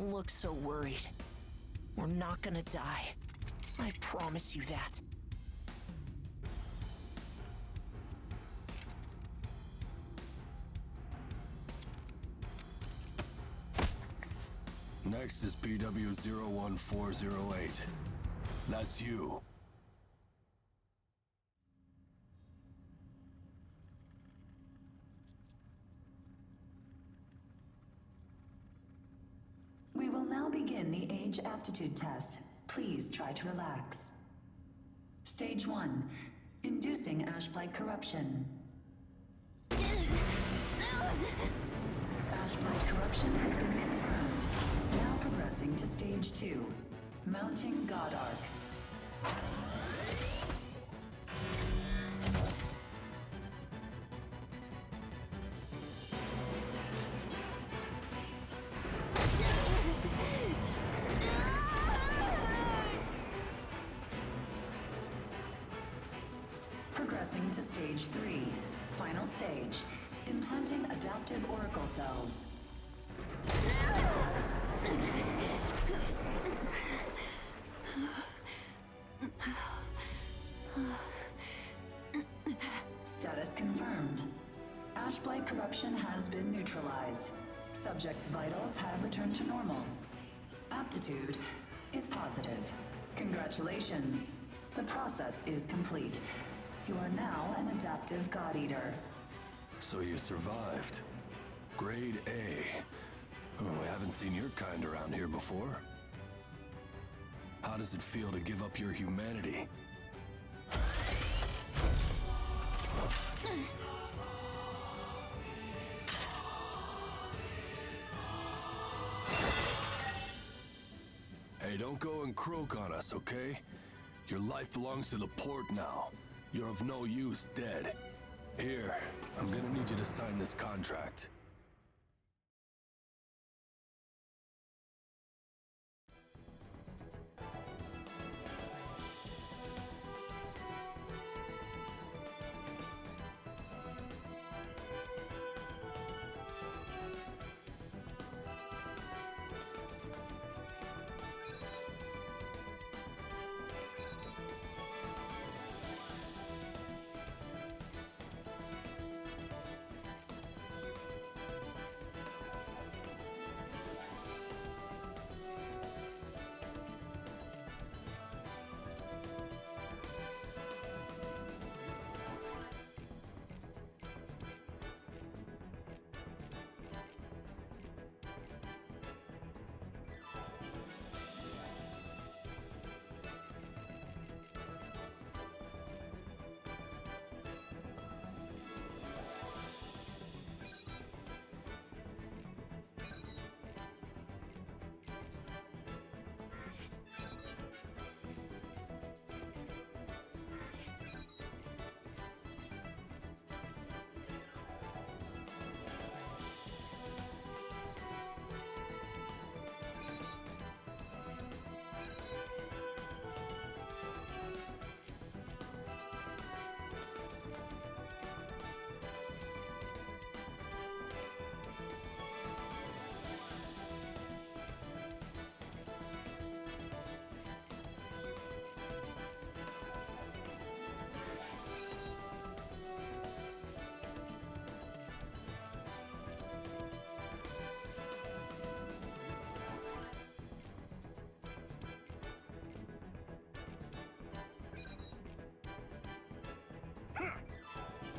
Don't look so worried. We're not gonna die. I promise you that. Next is PW01408. That's you. We will now begin the age aptitude test. Please try to relax. Stage 1. Inducing Ashblight corruption. Ashblight corruption has been confirmed. Now progressing to Stage 2. Mounting God Arc. Progressing to Stage 3. Final stage. Implanting adaptive oracle cells. Status confirmed. Ashblight corruption has been neutralized. Subject's vitals have returned to normal. Aptitude is positive. Congratulations. The process is complete. You are now an adaptive God Eater. So you survived. Grade A. Oh, we haven't seen your kind around here before. How does it feel to give up your humanity? Hey, don't go and croak on us, okay? Your life belongs to the port now. You're of no use dead. Here, I'm gonna need you to sign this contract.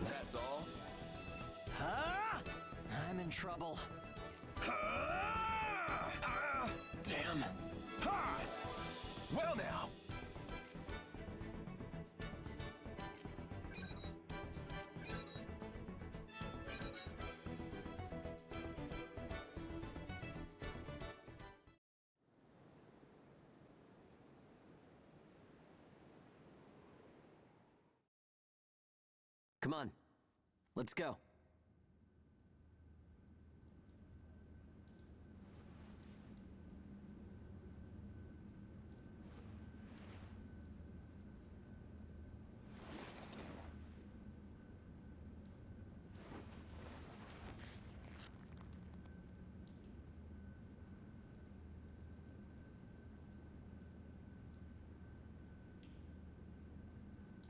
That's all? Huh? I'm in trouble. Damn. Ha! Well now. Come on. Let's go.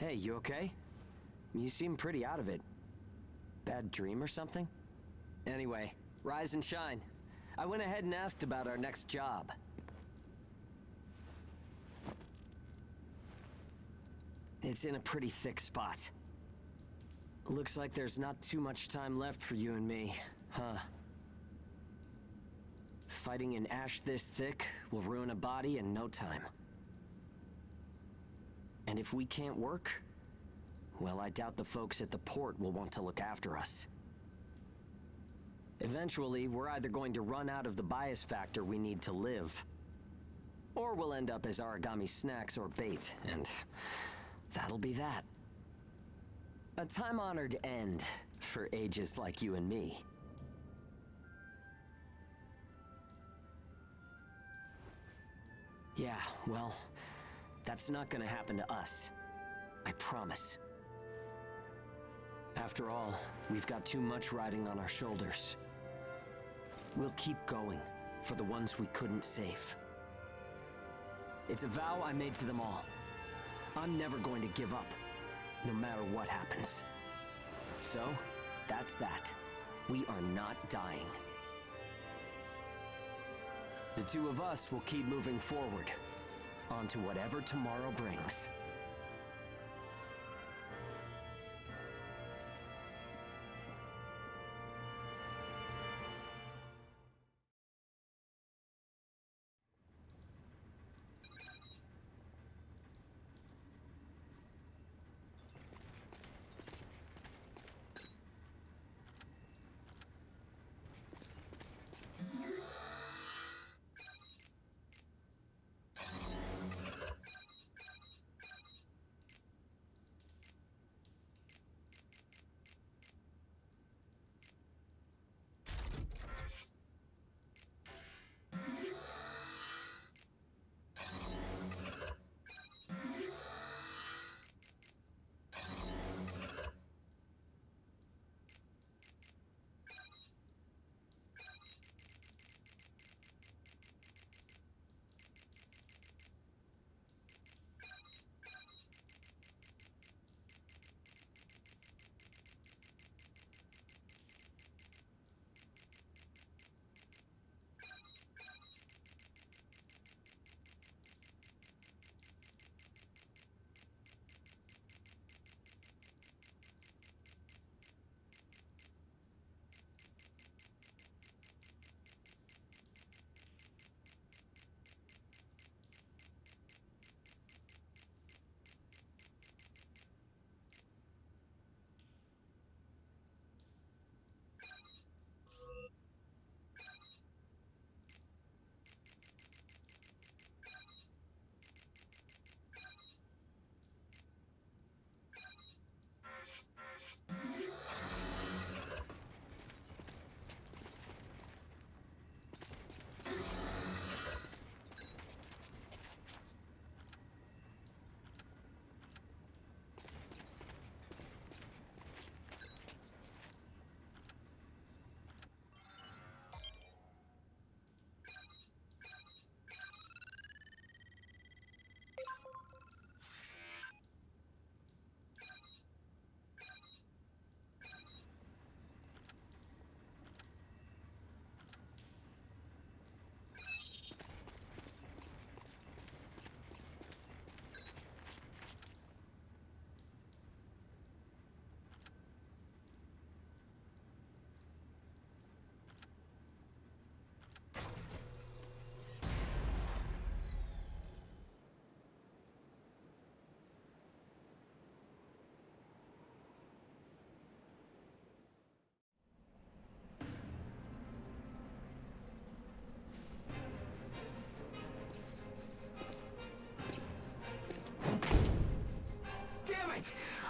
Hey, you okay? You seem pretty out of it. Bad dream or something? Anyway, rise and shine. I went ahead and asked about our next job. It's in a pretty thick spot. Looks like there's not too much time left for you and me, huh? Fighting an ash this thick will ruin a body in no time. And if we can't work, well, I doubt the folks at the port will want to look after us. Eventually, we're either going to run out of the bias factor we need to live, or we'll end up as Aragami snacks or bait, and that'll be that. A time-honored end for ages like you and me. Yeah, well, that's not gonna happen to us. I promise. After all, we've got too much riding on our shoulders. We'll keep going for the ones we couldn't save. It's a vow I made to them all. I'm never going to give up, no matter what happens. So, that's that. We are not dying. The two of us will keep moving forward, on to whatever tomorrow brings.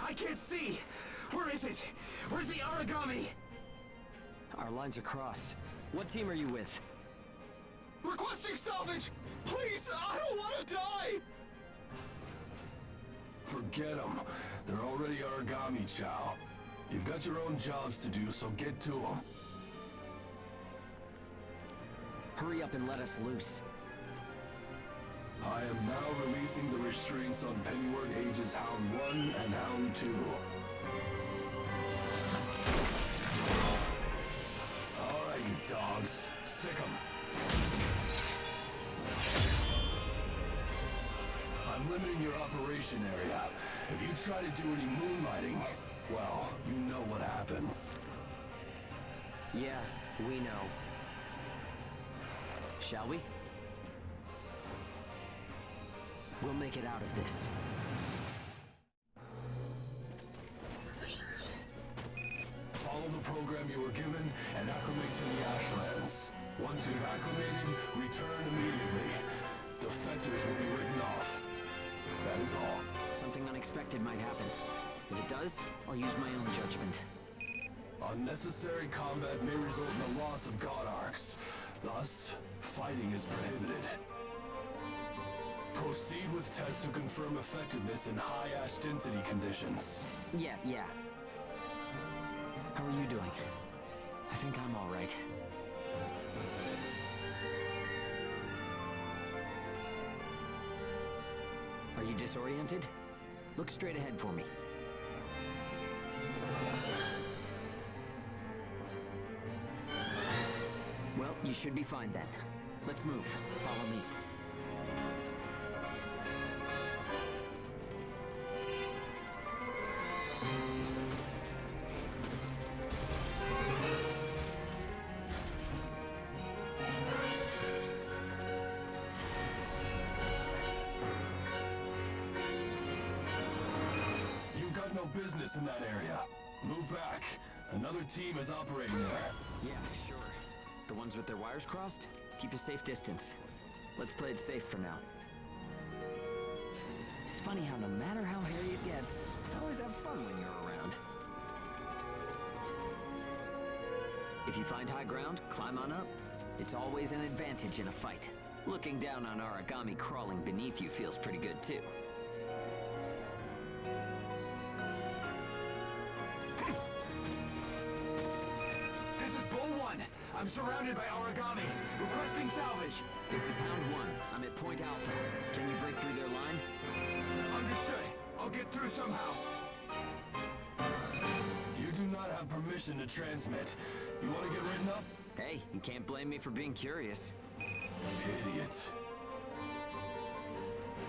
I can't see! Where is it? Where's the Aragami? Our lines are crossed. What team are you with? Requesting salvage! Please, I don't want to die! Forget them. They're already Aragami, Chow. You've got your own jobs to do, so get to them. Hurry up and let us loose. I I am now releasing the restraints on Pennyward Ages Hound 1 and Hound 2. Alright, you dogs. Sick 'em. I'm limiting your operation area. If you try to do any moonlighting, well, you know what happens. Yeah, we know. Shall we? We'll make it out of this. Follow the program you were given and acclimate to the Ashlands. Once you've acclimated, return immediately. Defectors will be written off. That is all. Something unexpected might happen. If it does, I'll use my own judgment. Unnecessary combat may result in the loss of God Arcs. Thus, fighting is prohibited. Proceed with tests to confirm effectiveness in high ash density conditions. Yeah. How are you doing? I think I'm all right. Are you disoriented? Look straight ahead for me. Well, you should be fine then. Let's move. Follow me. You've got no business in that area. Move back. Another team is operating there. Yeah, sure. The ones with their wires crossed? Keep a safe distance. Let's play it safe for now. It's funny how no matter how hairy it gets, I always have fun when you're around. If you find high ground, climb on up. It's always an advantage in a fight. Looking down on Aragami crawling beneath you feels pretty good too. This is Bull 1. I'm surrounded by Aragami. Requesting salvage. This is Hound 1. I'm at Point Alpha. Can you break through their line? Understood. I'll get through somehow. You do not have permission to transmit. You want to get written up? Hey, you can't blame me for being curious. Idiots.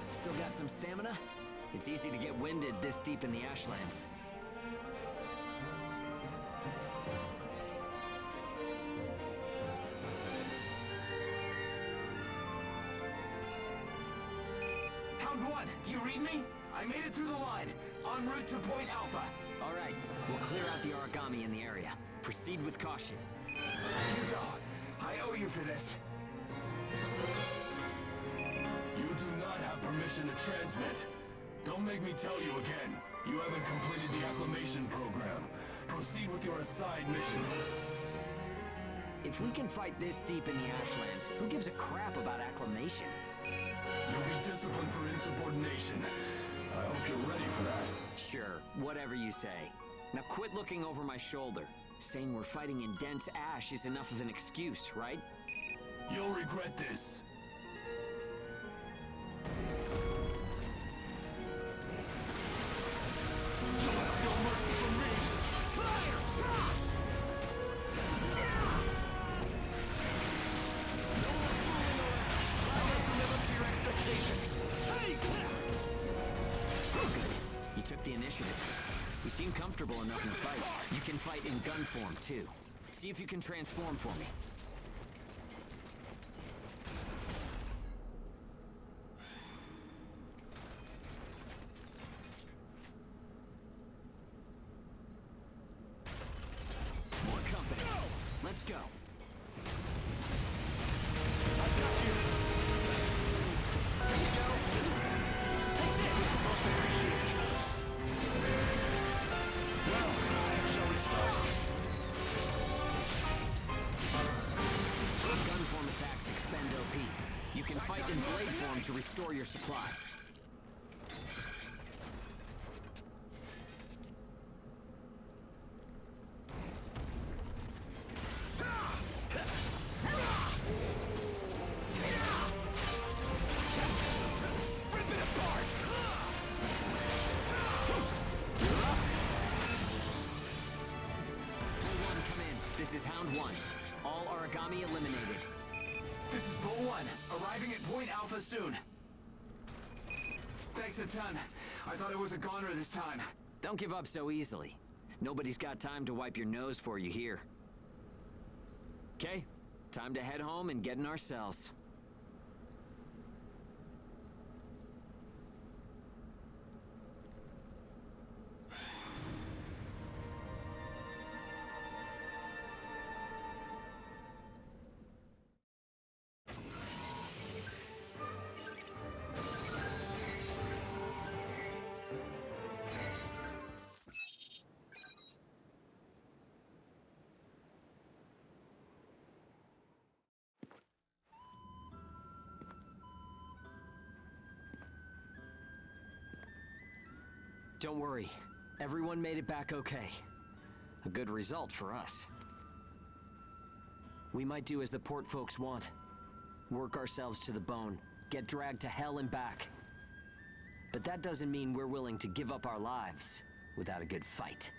Still got some stamina? It's easy to get winded this deep in the Ashlands. Hound 1, do you read me? I made it through the line. En route to Point Alpha. All right, we'll clear out the Aragami in the area. Proceed with caution. You go. I owe you for this. You do not have permission to transmit. Don't make me tell you again. You haven't completed the acclimation program. Proceed with your assigned mission. If we can fight this deep in the Ashlands, who gives a crap about acclimation? You'll be disciplined for insubordination. I hope you're ready for that. Sure, whatever you say. Now quit looking over my shoulder. Saying we're fighting in dense ash is enough of an excuse, right? You'll regret this. Good. You took the initiative. You seem comfortable enough in the fight. You can fight in gun form, too. See if you can transform for me. More company. Let's go. Gunform attacks expend OP. You can fight in blade form to restore your supply. done. Arriving at Point Alpha soon. Thanks a ton. I thought it was a goner this time. Don't give up so easily. Nobody's got time to wipe your nose for you here. Okay, time to head home and get in our cells. Don't worry, everyone made it back okay. A good result for us. We might do as the port folks want. Work ourselves to the bone, get dragged to hell and back. But that doesn't mean we're willing to give up our lives without a good fight.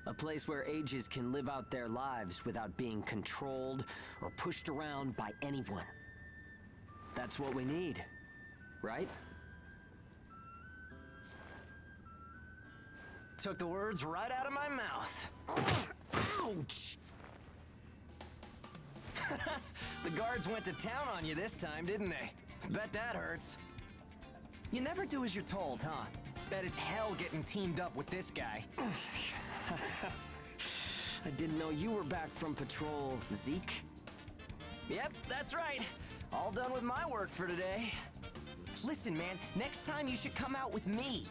A place where ages can live out their lives without being controlled or pushed around by anyone. That's what we need, right? Took the words right out of my mouth. Ouch! The guards went to town on you this time, didn't they? Bet that hurts. You never do as you're told, huh? Bet it's hell getting teamed up with this guy. I didn't know you were back from patrol, Zeke. Yep, that's right. All done with my work for today. Listen, man, next time you should come out with me.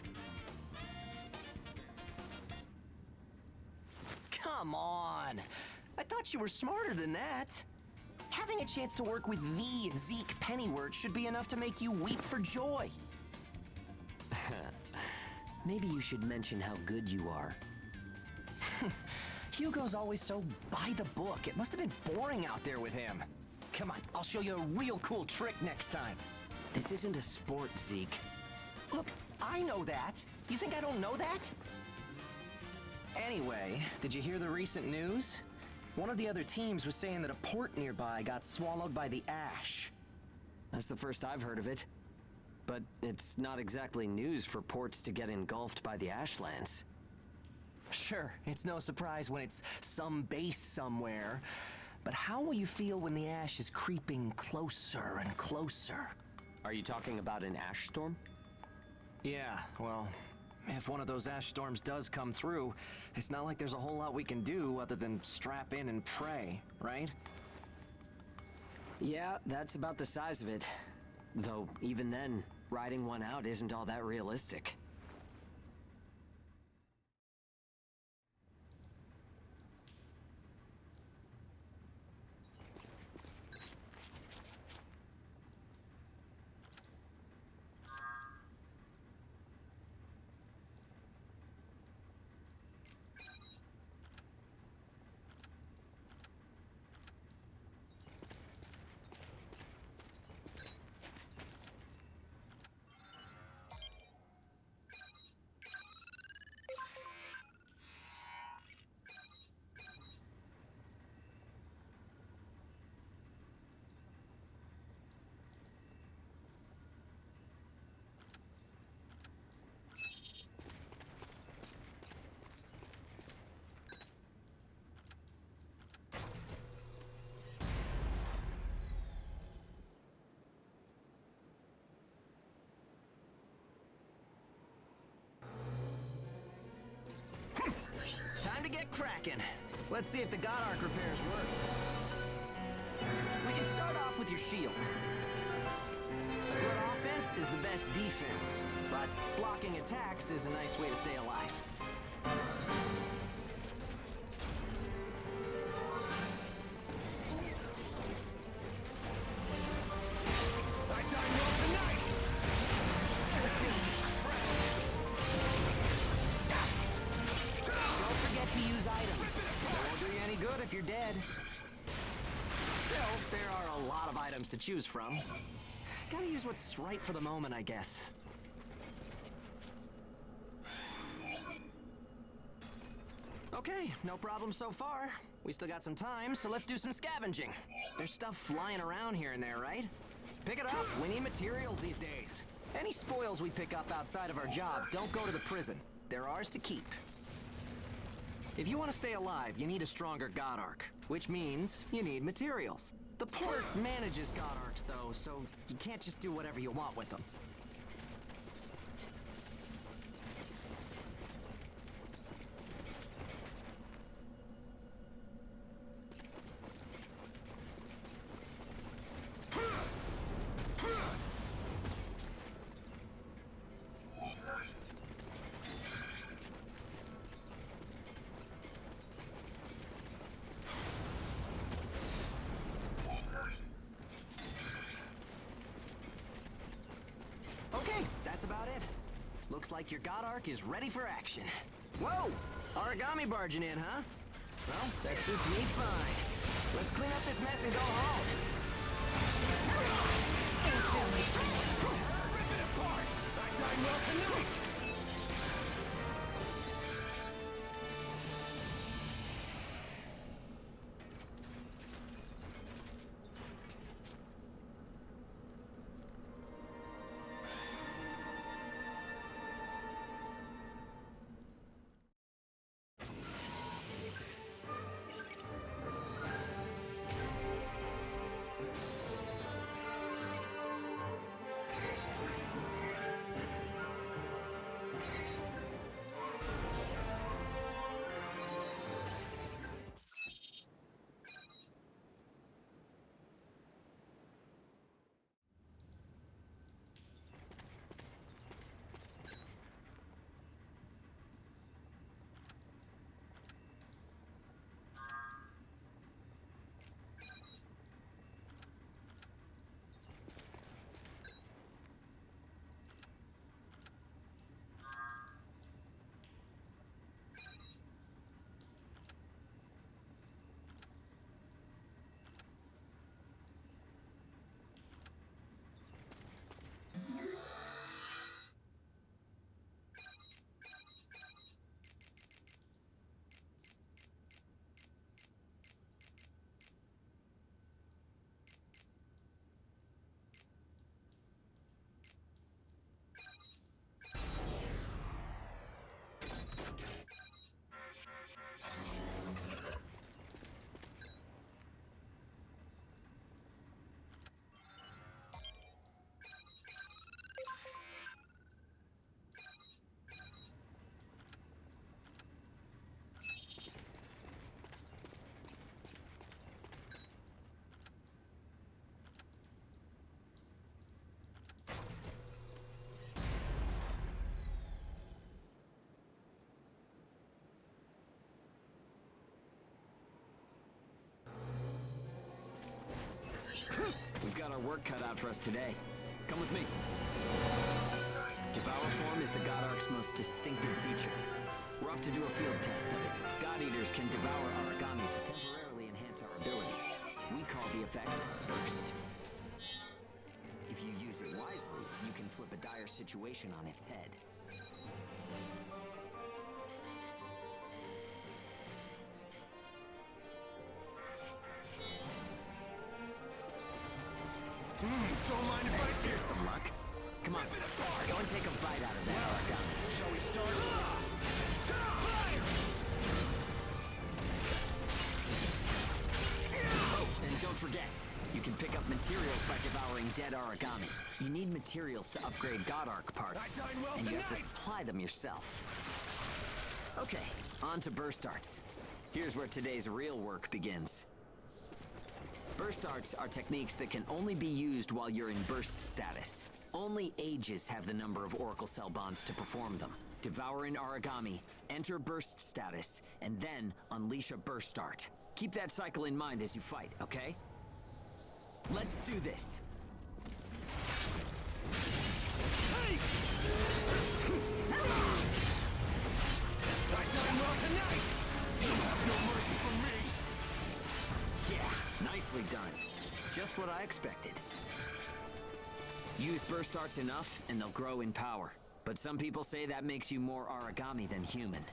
Come on. I thought you were smarter than that. Having a chance to work with the Zeke Pennyworth should be enough to make you weep for joy. Maybe you should mention how good you are. Hugo's always so by the book. It must have been boring out there with him. Come on, I'll show you a real cool trick next time. This isn't a sport, Zeke. Look, I know that. You think I don't know that? Anyway, did you hear the recent news? One of the other teams was saying that a port nearby got swallowed by the ash. That's the first I've heard of it. But it's not exactly news for ports to get engulfed by the Ashlands. Sure, it's no surprise when it's some base somewhere. But how will you feel when the ash is creeping closer and closer? Are you talking about an ash storm? Yeah, well, if one of those ash storms does come through, it's not like there's a whole lot we can do other than strap in and pray, right? Yeah, that's about the size of it. Though, even then, riding one out isn't all that realistic. Time to get cracking. Let's see if the God Arc repairs worked. We can start off with your shield. A good offense is the best defense, but blocking attacks is a nice way to stay alive. If you're dead. Still, there are a lot of items to choose from. Gotta use what's right for the moment, I guess. Okay, no problem so far. We We still got some time, so let's do some scavenging. There's stuff flying around here and there, right? Pick it up. We need materials these days. Any spoils we pick up outside of our job don't go to the prison. They're ours to keep. If you want to stay alive, you need a stronger God Arc, which means you need materials. The port manages God Arcs, though, so you can't just do whatever you want with them. Okay, that's about it. Looks like your God Arc is ready for action. Whoa! Origami barging in, huh? Well, that suits me fine. Let's clean up this mess and go home. Rip it apart! I dine well tonight! We've got our work cut out for us today. Come with me. Devour form is the God Arc's most distinctive feature. We're off to do a field test of it. God Eaters can devour origami to temporarily enhance our abilities. We call the effect Burst. If you use it wisely, you can flip a dire situation on its head. Don't mind if I do. Here's some luck. Come on, go and take a bite out of that origami. Shall we start? And don't forget, you can pick up materials by devouring dead origami. You need materials to upgrade God Arc parts, I dine well and you have to tonight. supply them yourself. Okay, on to burst arts. Here's where today's real work begins. Burst arts are techniques that can only be used while you're in burst status. Only Ages have the number of Oracle Cell bonds to perform them. Devour an origami, enter burst status, and then unleash a burst art. Keep that cycle in mind as you fight, okay? Let's do this. Hey! I dine well tonight! You have no mercy for me! Yeah, nicely done. Just what I expected. Use burst arts enough, and they'll grow in power. But some people say that makes you more origami than human.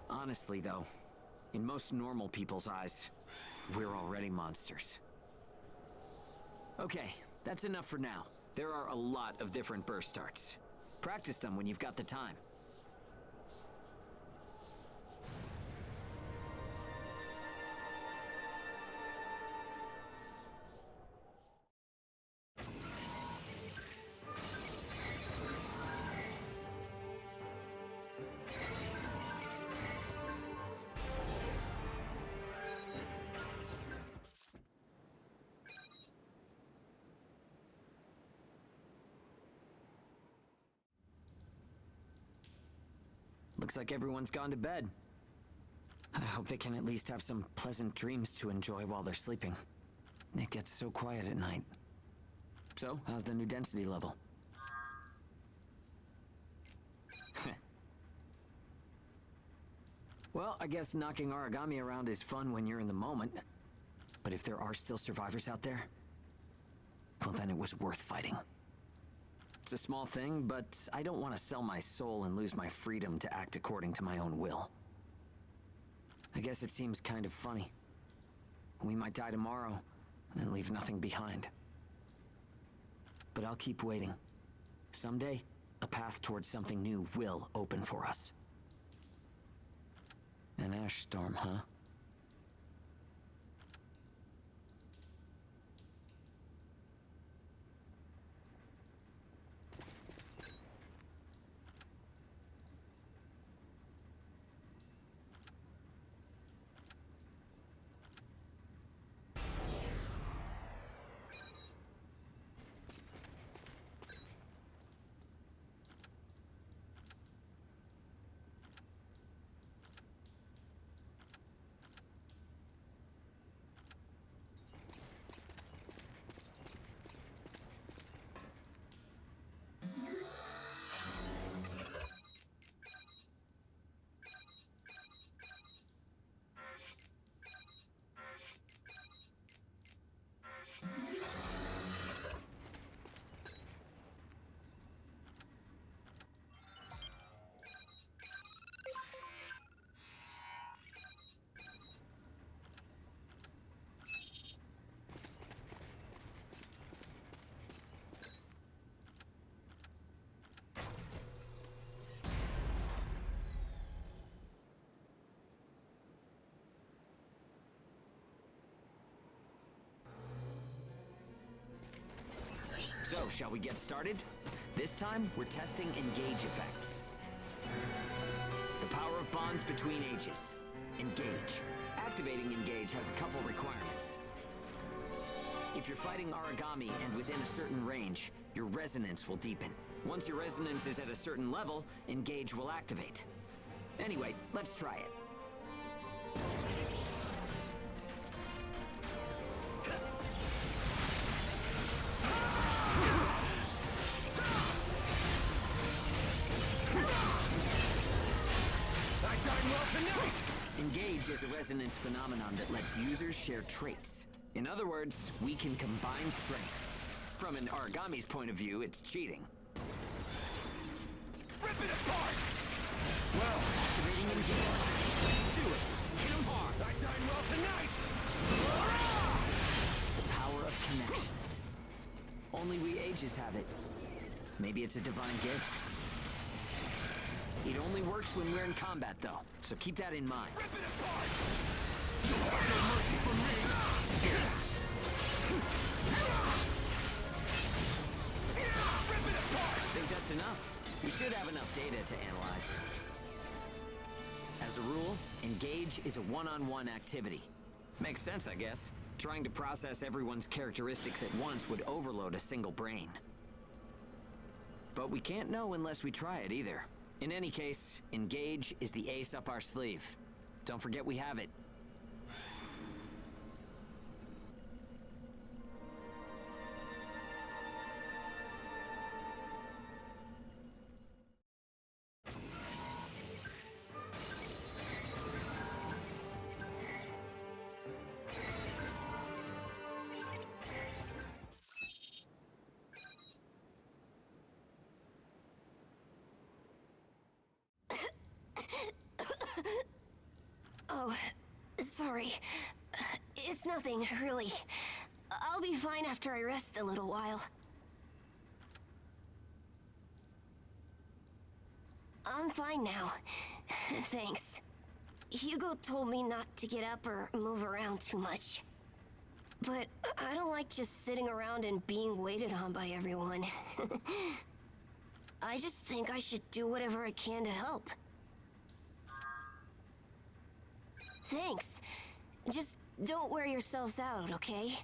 Honestly, though, In most normal people's eyes, we're already monsters. Okay, that's enough for now. There are a lot of different burst starts. Practice them when you've got the time. Looks like everyone's gone to bed. I hope they can at least have some pleasant dreams to enjoy while they're sleeping. It gets so quiet at night. So, how's the new density level? Well, I guess knocking Aragami around is fun when you're in the moment. But if there are still survivors out there, well, then it was worth fighting. It's a small thing, but I don't want to sell my soul and lose my freedom to act according to my own will. I guess it seems kind of funny. We might die tomorrow and leave nothing behind. But I'll keep waiting. Someday, a path towards something new will open for us. An ash storm, huh? So, shall we get started? This time, we're testing engage effects. The power of bonds between ages. Engage. Activating engage has a couple requirements. If you're fighting Aragami and within a certain range, your resonance will deepen. Once your resonance is at a certain level, engage will activate. Anyway, let's try it. Engage is a resonance phenomenon that lets users share traits. In other words, we can combine strengths. From an Aragami's point of view, it's cheating. Rip it apart! Well, activating engage. Let's do it. Hit 'em hard. I dine well tonight! The power of connections. Only we ages have it. Maybe it's a divine gift. It only works when we're in combat, though, so keep that in mind. Rip it apart! You have no mercy for me! Rip it apart! Think that's enough? We should have enough data to analyze. As a rule, engage is a one-on-one activity. Makes sense, I guess. Trying to process everyone's characteristics at once would overload a single brain. But we can't know unless we try it either. In any case, engage is the ace up our sleeve. Don't forget we have it. Oh, It's nothing, really. I'll be fine after I rest a little while. I'm fine now. Thanks. Hugo told me not to get up or move around too much. But I don't like just sitting around and being waited on by everyone. I just think I should do whatever I can to help. Thanks. Just don't wear yourselves out, okay?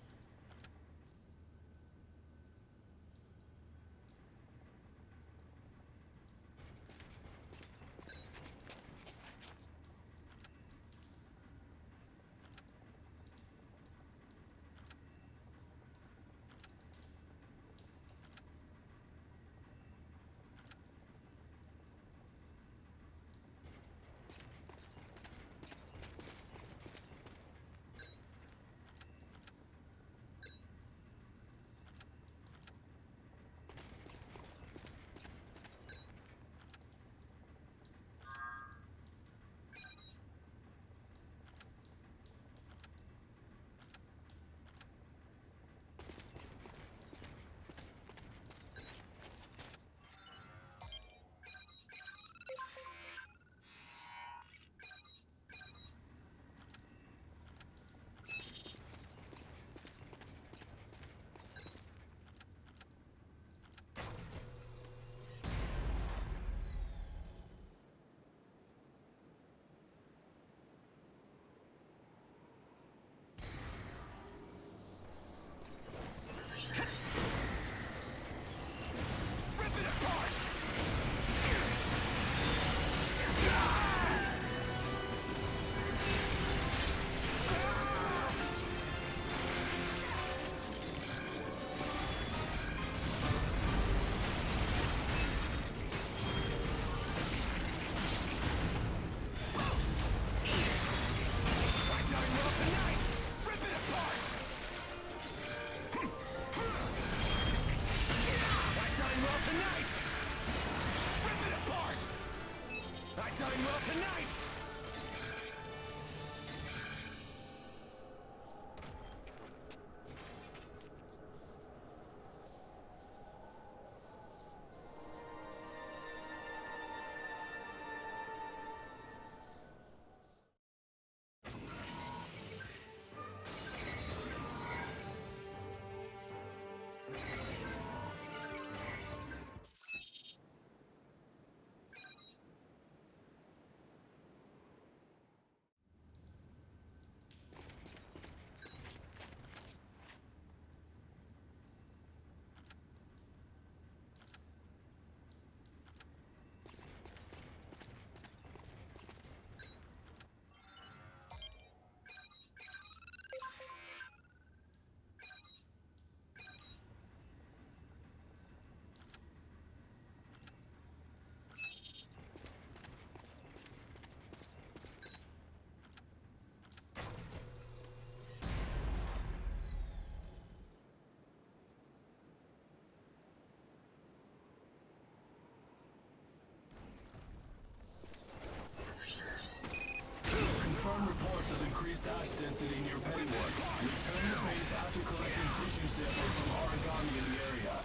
Reports of increased ash density near Pennywood. Return to base after collecting tissue samples from origami in the area.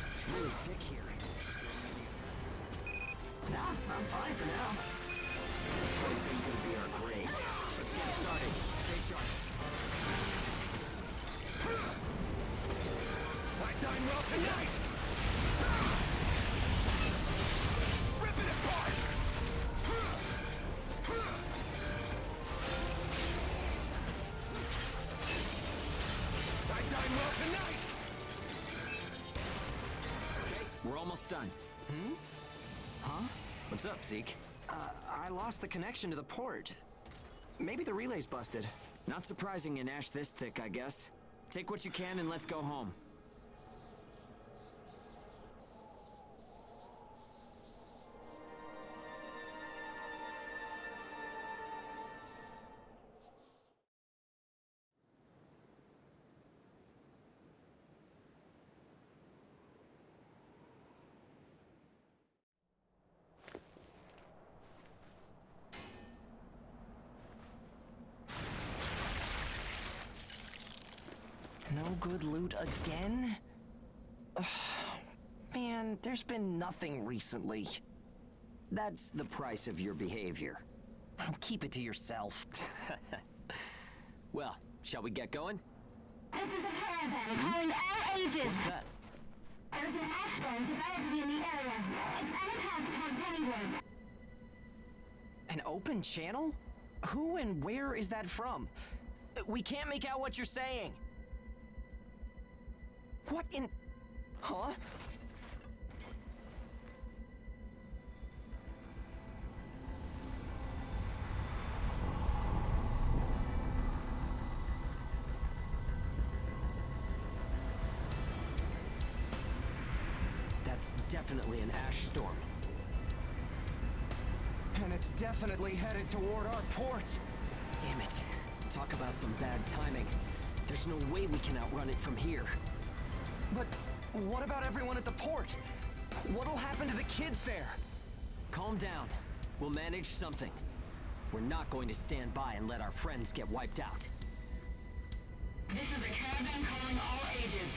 It's really thick here. Nah, I'm fine for now. This place ain't gonna be our grave. Let's get started. Stay sharp. I dine well tonight! Rip it apart! I dine well tonight! Okay, we're almost done. Huh? What's up, Zeke? I lost the connection to the port. Maybe the relay's busted. Not surprising in ash this thick, I guess. Take what you can and let's go home. No good loot again? Ugh. Man, there's been nothing recently. That's the price of your behavior. Oh, keep it to yourself. Well, shall we get going? This is a caravan calling all ages. What's that? There's an ashburn developing in the area. It's on a path toward Pennywood. An open channel? Who and where is that from? We can't make out what you're saying. What in... Huh? That's definitely an ash storm. And it's definitely headed toward our port. Damn it. Talk about some bad timing. There's no way we can outrun it from here. But what about everyone at the port? What'll happen to the kids there? Calm down. We'll manage something. We're not going to stand by and let our friends get wiped out. This is a caravan calling all ages.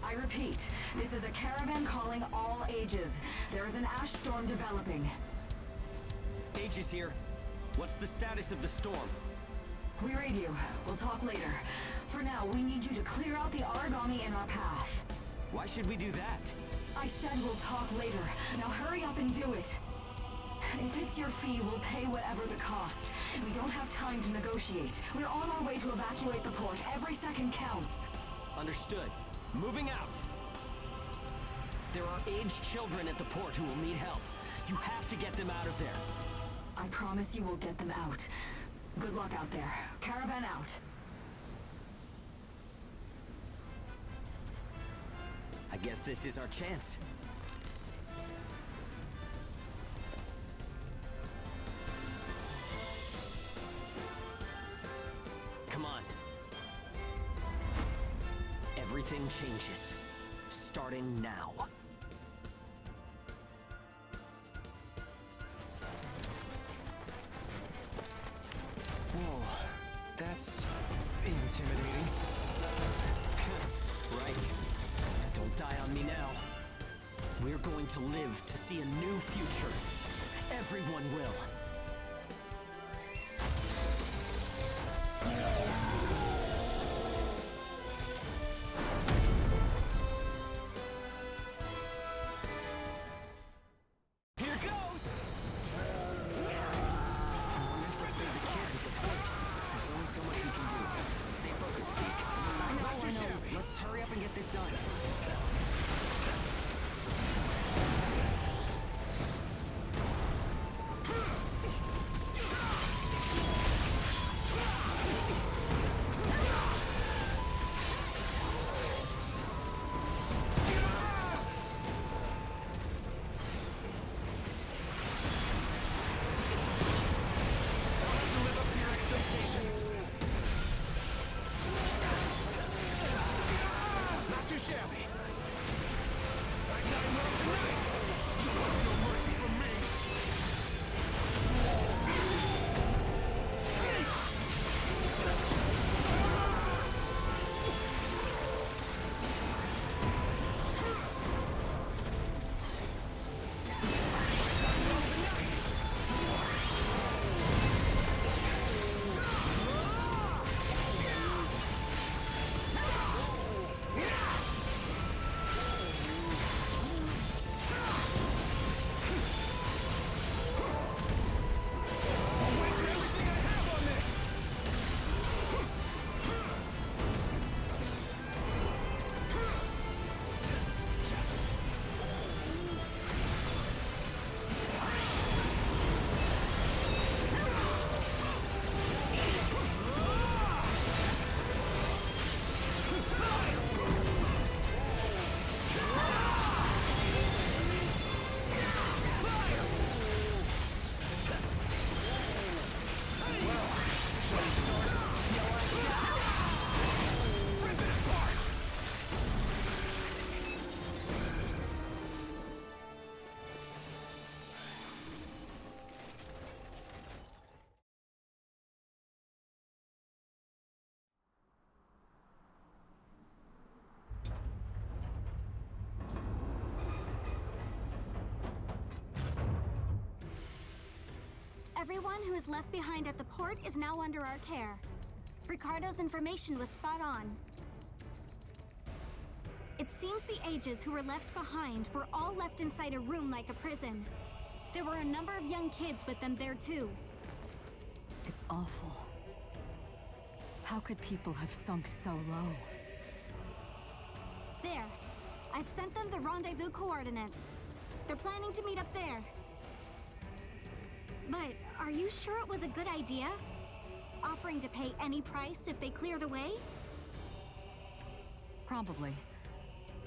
I repeat, this is a caravan calling all ages. There is an ash storm developing. Aegis here. What's the status of the storm? We read you. We'll talk later. For now, we need you to clear out the Aragami in our path. Why should we do that? I said we'll talk later. Now hurry up and do it. If it's your fee, we'll pay whatever the cost. We don't have time to negotiate. We're on our way to evacuate the port. Every second counts. Understood. Moving out. There are aged children at the port who will need help. You have to get them out of there. I promise you we'll get them out. Good luck out there. Caravan out. I guess this is our chance. Come on. Everything changes. Starting now. Whoa, that's intimidating. Right. Don't die on me now. We're going to live to see a new future. Everyone will. Here goes! I wonder if they'll save the kids at the port. There's only so much we can do. Stay focused, Zeke. I know. Let's hurry up and get this done. Not too shabby. Everyone who is left behind at the port is now under our care. Ricardo's information was spot on. It seems the Ages who were left behind were all left inside a room like a prison. There were a number of young kids with them there too. It's awful. How could people have sunk so low? There. I've sent them the rendezvous coordinates. They're planning to meet up there. But are you sure it was a good idea? Offering to pay any price if they clear the way? Probably.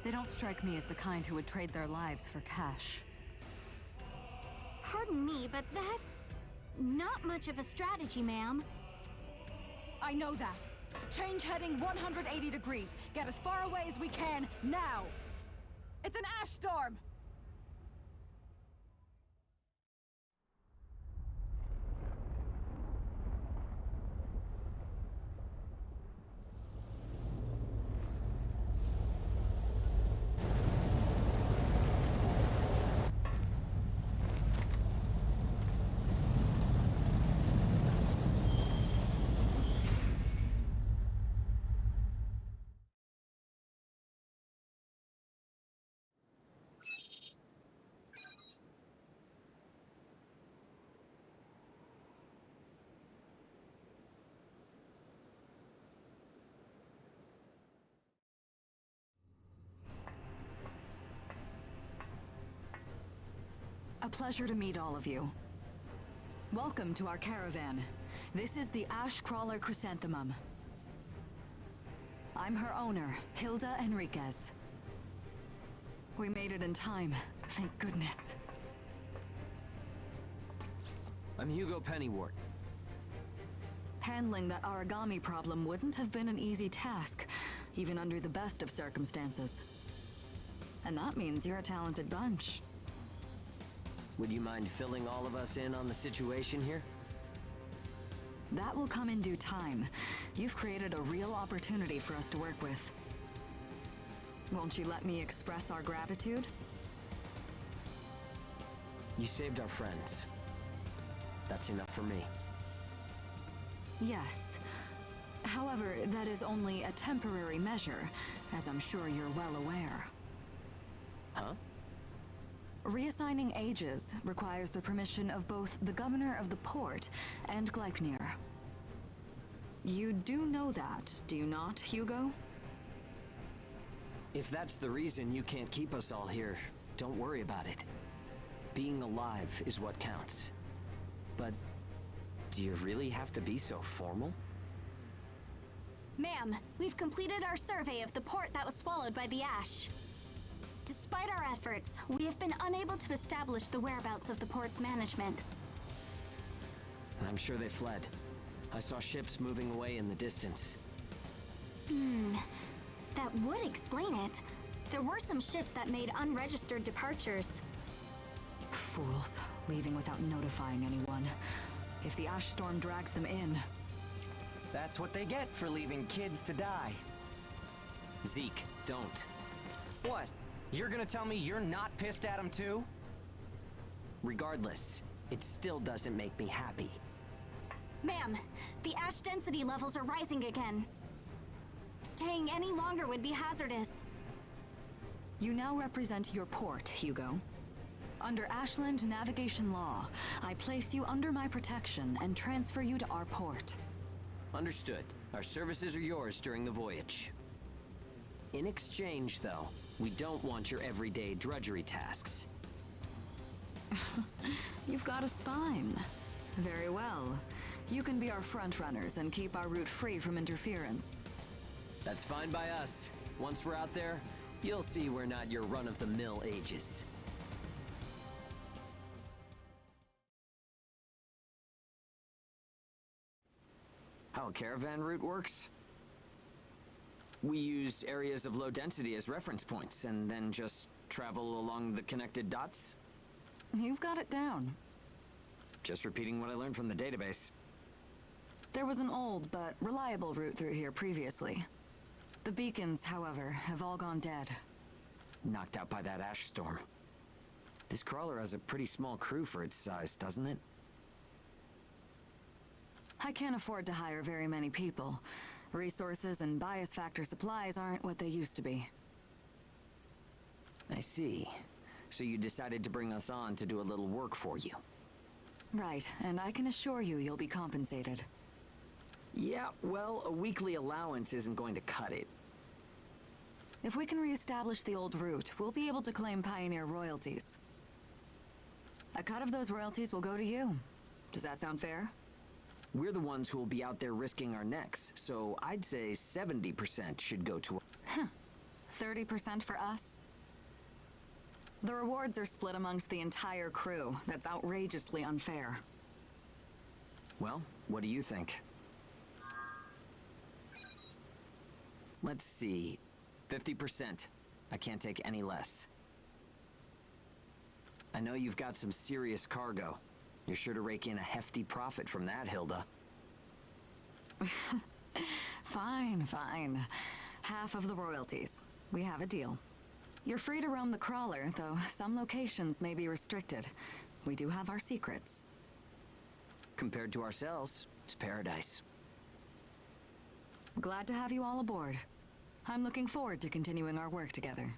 They don't strike me as the kind who would trade their lives for cash. Pardon me, but that's not much of a strategy, ma'am. I know that. Change heading 180 degrees. Get as far away as we can, now! It's an ash storm! A pleasure to meet all of you. Welcome to our caravan. This is the Ash Crawler Chrysanthemum. I'm her owner, Hilda Enriquez. We made it in time, thank goodness. I'm Hugo Pennywort. Handling that origami problem wouldn't have been an easy task, even under the best of circumstances. And that means you're a talented bunch. Would you mind filling all of us in on the situation here? That will come in due time. You've created a real opportunity for us to work with. Won't you let me express our gratitude? You saved our friends. That's enough for me. Yes. However, that is only a temporary measure, as I'm sure you're well aware. Huh? Reassigning Ages requires the permission of both the governor of the port and Gleipnir. You do know that, do you not, Hugo? If that's the reason you can't keep us all here, don't worry about it. Being alive is what counts. But do you really have to be so formal? Ma'am, we've completed our survey of the port that was swallowed by the ash. Despite our efforts, we have been unable to establish the whereabouts of the port's management. I'm sure they fled. I saw ships moving away in the distance. That would explain it. There were some ships that made unregistered departures. Fools, leaving without notifying anyone. If the ash storm drags them in... That's what they get for leaving kids to die. Zeke, don't. What? You're gonna tell me you're not pissed at him too? Regardless, it still doesn't make me happy. Ma'am, the ash density levels are rising again. Staying any longer would be hazardous. You now represent your port, Hugo. Under Ashland navigation law, I place you under my protection and transfer you to our port. Understood. Our services are yours during the voyage. In exchange, though, we don't want your everyday drudgery tasks. You've got a spine. Very well. You can be our front-runners and keep our route free from interference. That's fine by us. Once we're out there, you'll see we're not your run-of-the-mill Ages. How a caravan route works? We use areas of low density as reference points, and then just travel along the connected dots? You've got it down. Just repeating what I learned from the database. There was an old but reliable route through here previously. The beacons, however, have all gone dead. Knocked out by that ash storm. This crawler has a pretty small crew for its size, doesn't it? I can't afford to hire very many people. Resources and bias factor supplies aren't what they used to be. I see. So you decided to bring us on to do a little work for you. Right, and I can assure you you'll be compensated. Yeah, well, a weekly allowance isn't going to cut it. If we can reestablish the old route, we'll be able to claim Pioneer royalties. A cut of those royalties will go to you. Does that sound fair? We're the ones who will be out there risking our necks, so I'd say 70% should go to... 30% for us? The rewards are split amongst the entire crew. That's outrageously unfair. Well, what do you think? Let's see. 50%. I can't take any less. I know you've got some serious cargo. You're sure to rake in a hefty profit from that, Hilda. Fine, fine. Half of the royalties. We have a deal. You're free to roam the crawler, though some locations may be restricted. We do have our secrets. Compared to ourselves, it's paradise. Glad to have you all aboard. I'm looking forward to continuing our work together.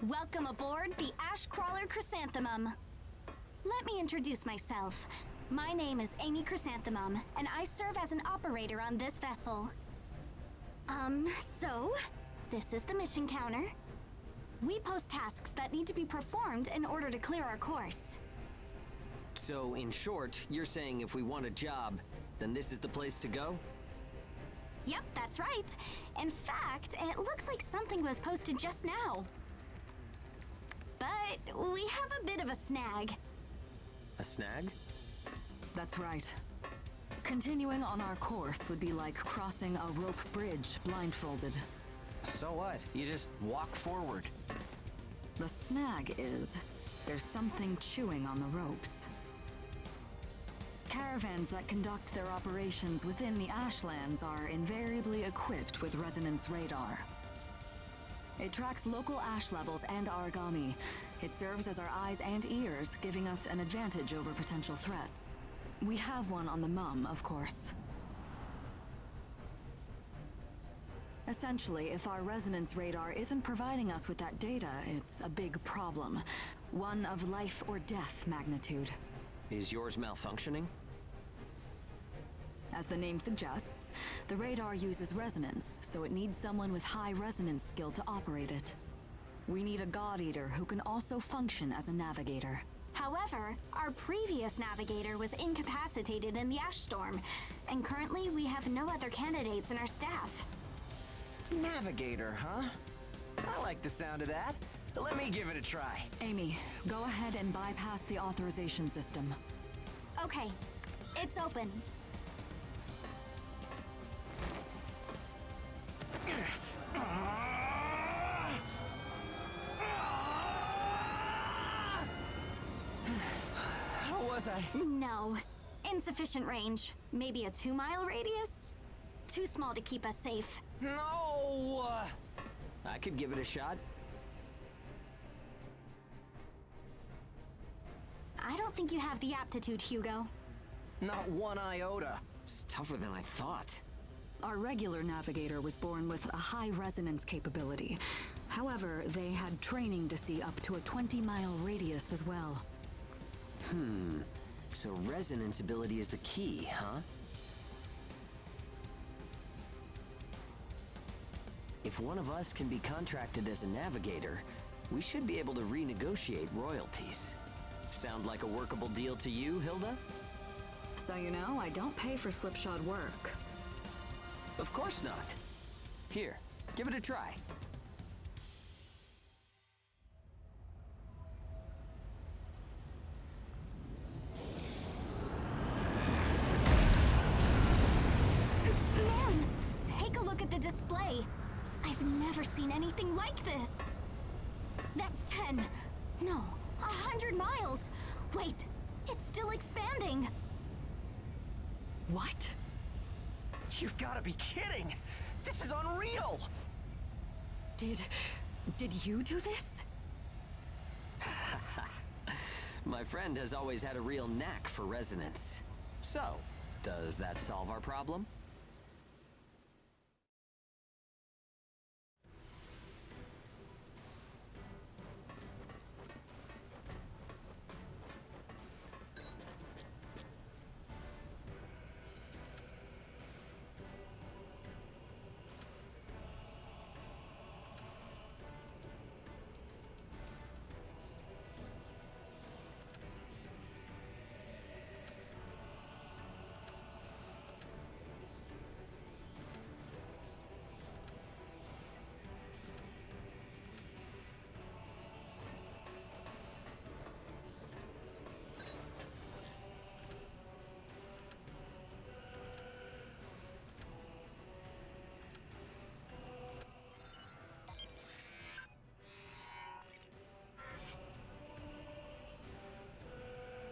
Welcome aboard the Ash Crawler Chrysanthemum. Let me introduce myself. My name is Amy Chrysanthemum, and I serve as an operator on this vessel. So, this is the mission counter. We post tasks that need to be performed in order to clear our course. So, in short, you're saying if we want a job, then this is the place to go? Yep, that's right. In fact, it looks like something was posted just now. But we have a bit of a snag. A snag? That's right. Continuing on our course would be like crossing a rope bridge blindfolded. So what? You just walk forward. The snag is, there's something chewing on the ropes. Caravans that conduct their operations within the Ashlands are invariably equipped with resonance radar. It tracks local ash levels and origami. It serves as our eyes and ears, giving us an advantage over potential threats. We have one on the Mum, of course. Essentially, if our resonance radar isn't providing us with that data, it's a big problem. One of life or death magnitude. Is yours malfunctioning? As the name suggests, the radar uses resonance, so it needs someone with high resonance skill to operate it. We need a God Eater who can also function as a navigator. However, our previous navigator was incapacitated in the ash storm, and currently we have no other candidates in our staff. Navigator, huh? I like the sound of that. Let me give it a try. Amy, go ahead and bypass the authorization system. Okay, it's open. How was I? No. Insufficient range. Maybe a 2-mile radius? Too small to keep us safe. No! I could give it a shot. I don't think you have the aptitude, Hugo. Not one iota. It's tougher than I thought. Our regular navigator was born with a high resonance capability. However, they had training to see up to a 20-mile radius as well. So resonance ability is the key, huh? If one of us can be contracted as a navigator, we should be able to renegotiate royalties. Sound like a workable deal to you, Hilda? So you know, I don't pay for slipshod work. Of course not. Here, give it a try. Man, take a look at the display. I've never seen anything like this. That's 10. No, 100 miles. Wait, it's still expanding. What? You've got to be kidding! This is unreal! Did you do this? My friend has always had a real knack for resonance. So, does that solve our problem?